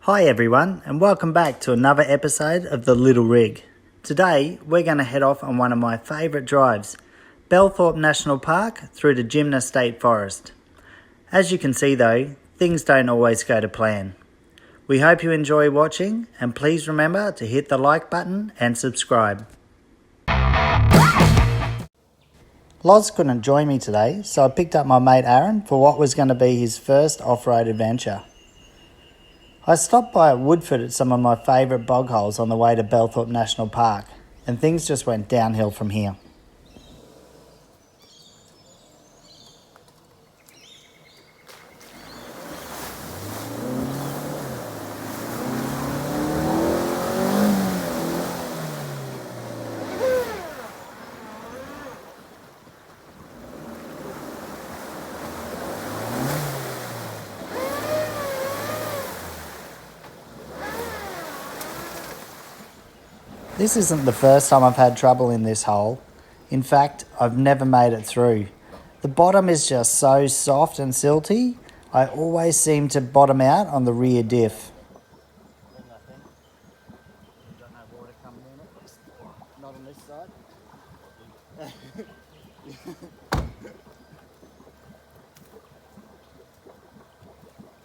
Hi everyone, and welcome back to another episode of The Little Rig. Today we're going to head off on one of my favourite drives, Belthorpe National Park through to Jimna State Forest. As you can see though, things don't always go to plan. We hope you enjoy watching, and please remember to hit the like button and subscribe. Loz couldn't join me today, so I picked up my mate Aaron for what was going to be his first off-road adventure. I stopped by at Woodford at some of my favourite bog holes on the way to Belthorpe National Park, and things just went downhill from here. This isn't the first time I've had trouble in this hole. In fact, I've never made it through. The bottom is just so soft and silty, I always seem to bottom out on the rear diff. Not on this side.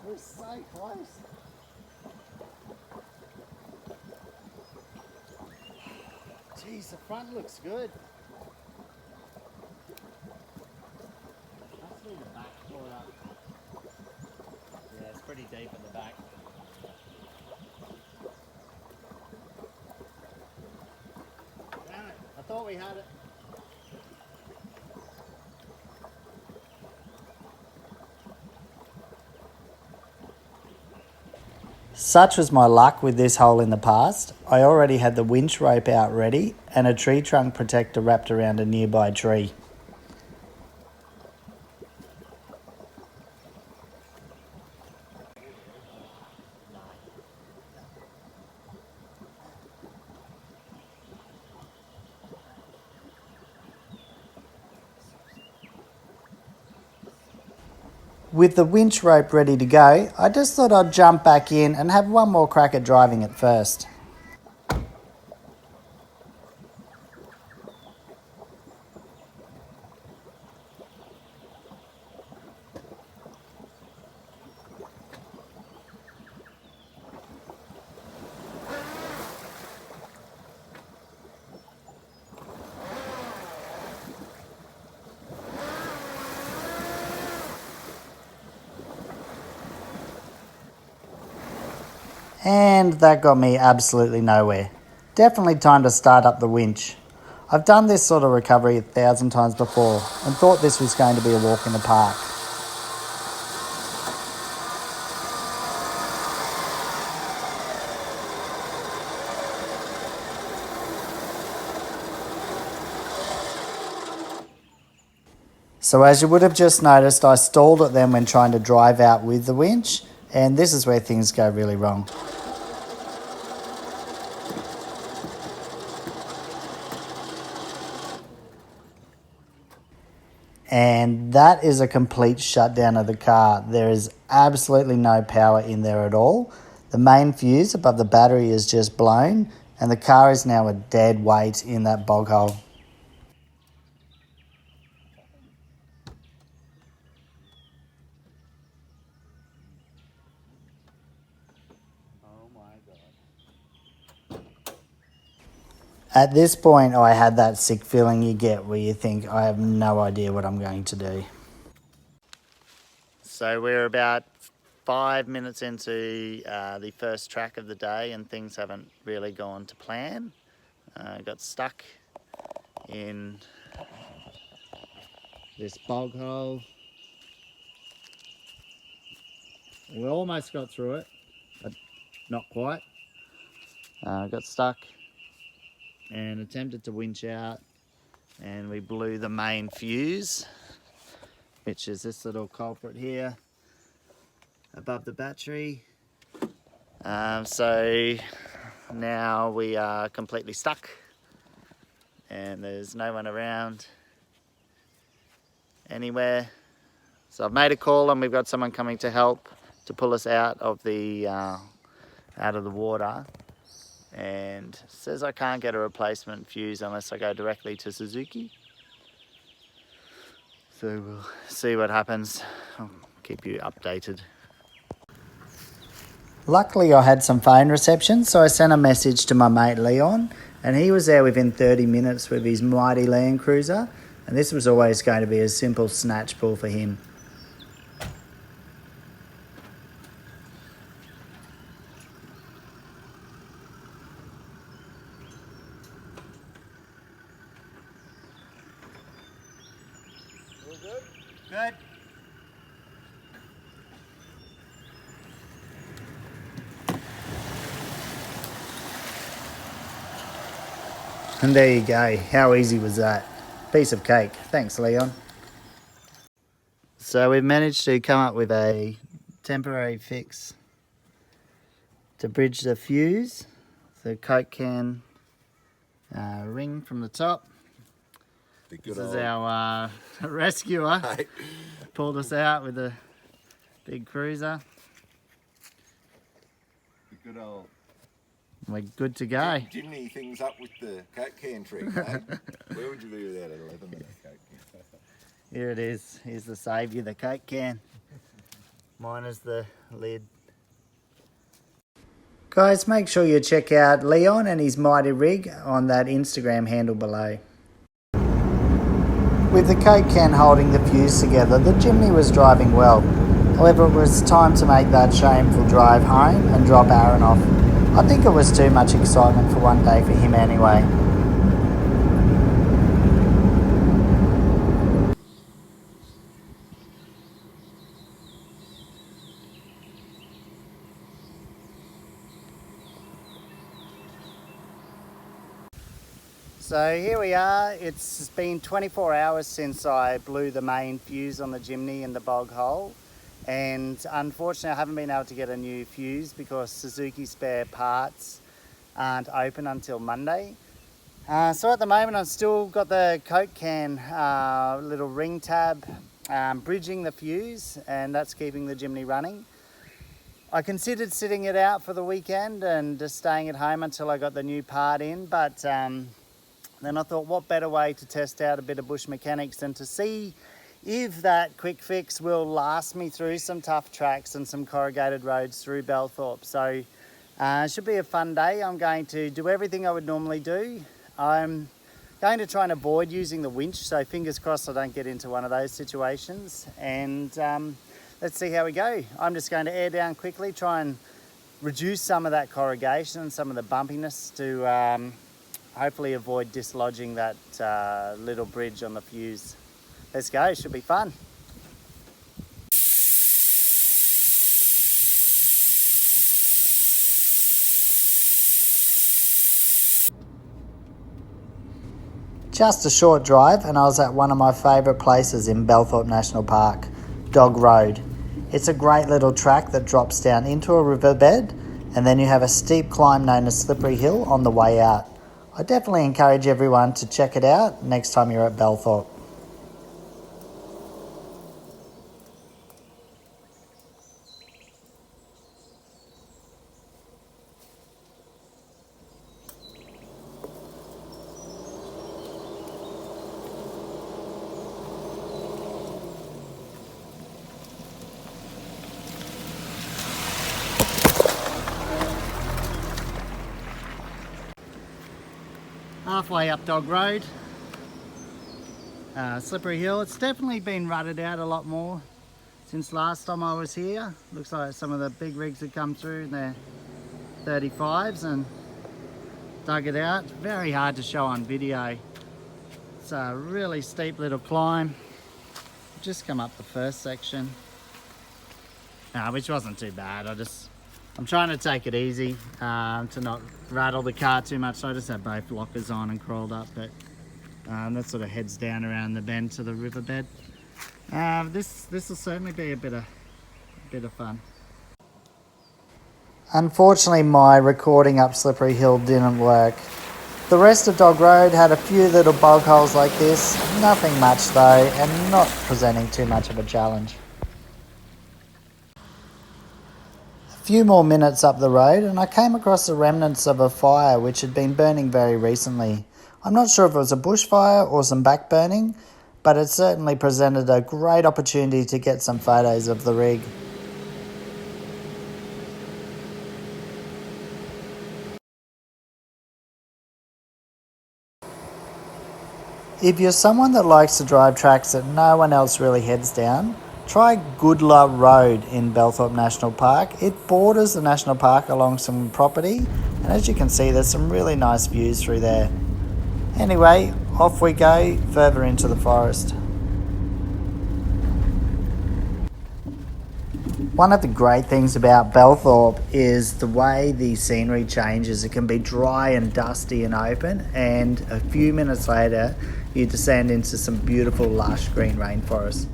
We're so close. Jeez, the front looks good. That's through the back corner. Yeah, it's pretty deep at the back. Damn it, I thought we had it. Such was my luck with this hole in the past, I already had the winch rope out ready and a tree trunk protector wrapped around a nearby tree. With the winch rope ready to go, I just thought I'd jump back in and have one more crack at driving it first. And that got me absolutely nowhere. Definitely time to start up the winch. I've done this sort of recovery 1,000 times before and thought this was going to be a walk in the park. So as you would have just noticed, I stalled it then when trying to drive out with the winch, and this is where things go really wrong. And that is a complete shutdown of the car. There is absolutely no power in there at all. The main fuse above the battery is just blown, and the car is now a dead weight in that bog hole. Oh my God. At this point, I had that sick feeling you get where you think, I have no idea what I'm going to do. So we're about 5 minutes into the first track of the day, and things haven't really gone to plan. Got stuck in this bog hole. We almost got through it, but not quite. Got stuck and attempted to winch out, and we blew the main fuse, which is this little culprit here above the battery. So now we are completely stuck and there's no one around anywhere. So I've made a call and we've got someone coming to help to pull us out of the out of the water, and says I can't get a replacement fuse unless I go directly to Suzuki. So we'll see what happens. I'll keep you updated. Luckily I had some phone reception, so I sent a message to my mate Leon, and he was there within 30 minutes with his mighty Land Cruiser, and this was always going to be a simple snatch pull for him. All good? Good. And there you go. How easy was that? Piece of cake. Thanks, Leon. So we've managed to come up with a temporary fix to bridge the fuse. The Coke can ring from the top. This is our rescuer. Pulled us out with a big cruiser. The good old We're good to go. Jimny things up with the Coke can trick, mate. Where would you be without an 11-minute Coke can? Here it is. Here's the saviour, the Coke can. Mine is the lid. Guys, make sure you check out Leon and his mighty rig on that Instagram handle below. With the Coke can holding the fuse together, the Jimny was driving well. However, it was time to make that shameful drive home and drop Aaron off. I think it was too much excitement for one day for him anyway. So here we are. It's been 24 hours since I blew the main fuse on the Jimny in the bog hole, and unfortunately I haven't been able to get a new fuse because Suzuki spare parts aren't open until Monday. So at the moment I've still got the Coke can little ring tab bridging the fuse, and that's keeping the Jimny running. I considered sitting it out for the weekend and just staying at home until I got the new part in, but then I thought, what better way to test out a bit of bush mechanics than to see if that quick fix will last me through some tough tracks and some corrugated roads through Belthorpe. So it should be a fun day. I'm going to do everything I would normally do. I'm going to try and avoid using the winch, so fingers crossed I don't get into one of those situations. And let's see how we go. I'm just going to air down quickly, try and reduce some of that corrugation and some of the bumpiness to hopefully avoid dislodging that little bridge on the fuse. Let's go, it should be fun. Just a short drive and I was at one of my favourite places in Belthorpe National Park, Dog Road. It's a great little track that drops down into a riverbed, and then you have a steep climb known as Slippery Hill on the way out. I definitely encourage everyone to check it out next time you're at Belthorpe. Halfway up Dog Road, Slippery Hill. It's definitely been rutted out a lot more since last time I was here. Looks like some of the big rigs have come through in their 35s and dug it out. Very hard to show on video. It's a really steep little climb. Just come up the first section, which wasn't too bad. I'm trying to take it easy to not rattle the car too much, so I just had both lockers on and crawled up, but that sort of heads down around the bend to the riverbed. This will certainly be a bit of fun. Unfortunately, my recording up Slippery Hill didn't work. The rest of Dog Road had a few little bog holes like this, nothing much though, and not presenting too much of a challenge. Few more minutes up the road and I came across the remnants of a fire which had been burning very recently. I'm not sure if it was a bushfire or some backburning, but it certainly presented a great opportunity to get some photos of the rig. If you're someone that likes to drive tracks that no one else really heads down, try Goodla Road in Belthorpe National Park. It borders the national park along some property, and as you can see, there's some really nice views through there. Anyway, off we go further into the forest. One of the great things about Belthorpe is the way the scenery changes. It can be dry and dusty and open, and a few minutes later you descend into some beautiful lush green rainforest.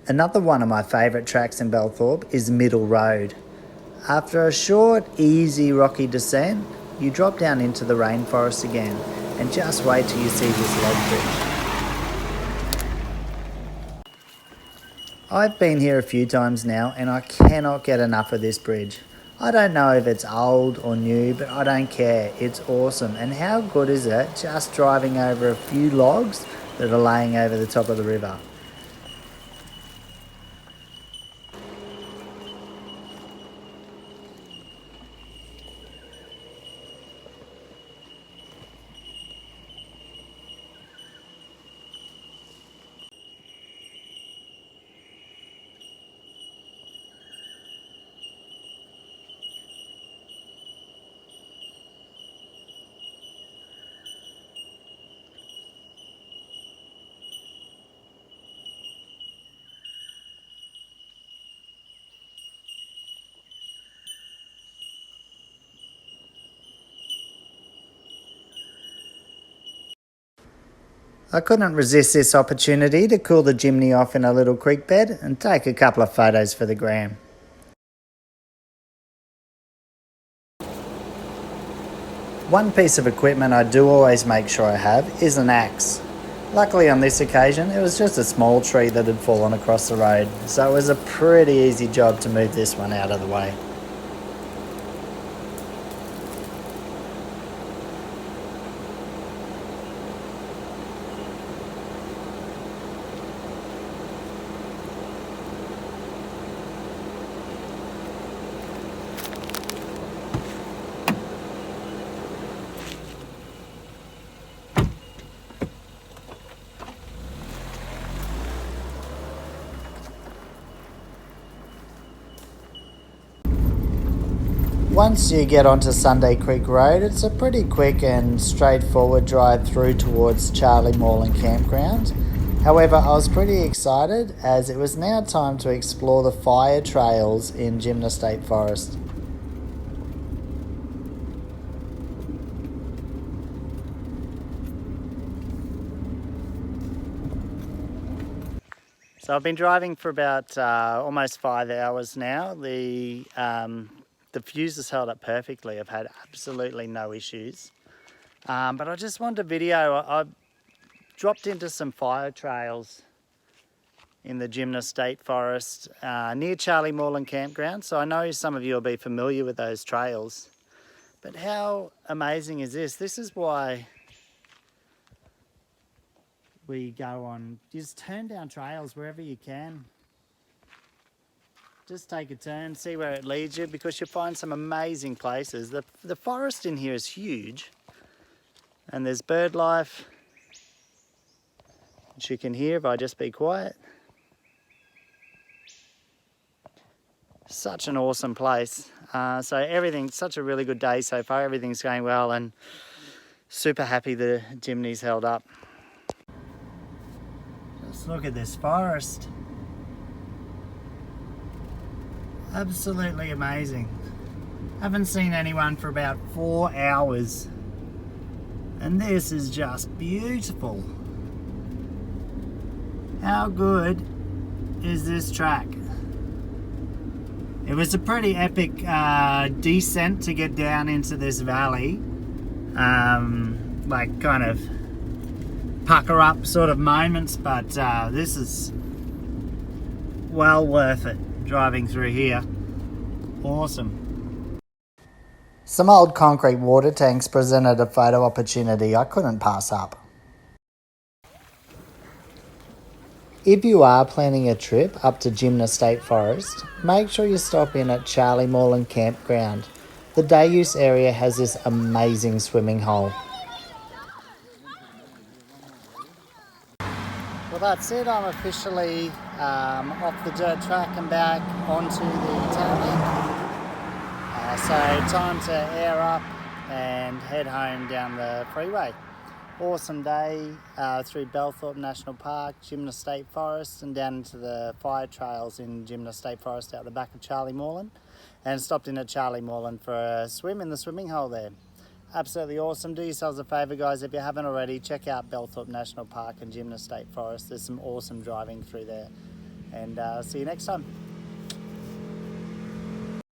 Another one of my favourite tracks in Belthorpe is Middle Road. After a short, easy rocky descent, you drop down into the rainforest again, and just wait till you see this log bridge. I've been here a few times now and I cannot get enough of this bridge. I don't know if it's old or new, but I don't care. It's awesome. And how good is it just driving over a few logs that are laying over the top of the river? I couldn't resist this opportunity to cool the Jimny off in a little creek bed and take a couple of photos for the gram. One piece of equipment I do always make sure I have is an axe. Luckily on this occasion it was just a small tree that had fallen across the road, so it was a pretty easy job to move this one out of the way. Once you get onto Sunday Creek Road, it's a pretty quick and straightforward drive through towards Charlie Moreland Campground. However, I was pretty excited as it was now time to explore the fire trails in Jimna State Forest. So I've been driving for about almost 5 hours now. The fuse has held up perfectly. I've had absolutely no issues. But I just wanted to video. I dropped into some fire trails in the Jimna State Forest near Charlie Moreland Campground. So I know some of you will be familiar with those trails. But how amazing is this? This is why we go on, just turn down trails wherever you can. Just take a turn, see where it leads you, because you'll find some amazing places. The forest in here is huge, and there's bird life, which you can hear if I just be quiet. Such an awesome place. So everything's such a really good day so far. Everything's going well, and super happy the Jimny's held up. Just look at this forest. Absolutely amazing. Haven't seen anyone for about 4 hours. And this is just beautiful. How good is this track? It was a pretty epic descent to get down into this valley. like kind of pucker up sort of moments, but this is well worth it driving through here. Awesome. Some old concrete water tanks presented a photo opportunity I couldn't pass up. If you are planning a trip up to Jimna State Forest, make sure you stop in at Charlie Moreland Campground. The day use area has this amazing swimming hole. Well, that's it. I'm officially off the dirt track and back onto the tarmac. So time to air up and head home down the freeway. Awesome day through Belthorpe National Park, Jimna State Forest, and down into the fire trails in Jimna State Forest out the back of Charlie Moreland, and stopped in at Charlie Moreland for a swim in the swimming hole there. Absolutely awesome. Do yourselves a favour, guys, if you haven't already, check out Belthorpe National Park and Jimna State Forest. There's some awesome driving through there, and see you next time.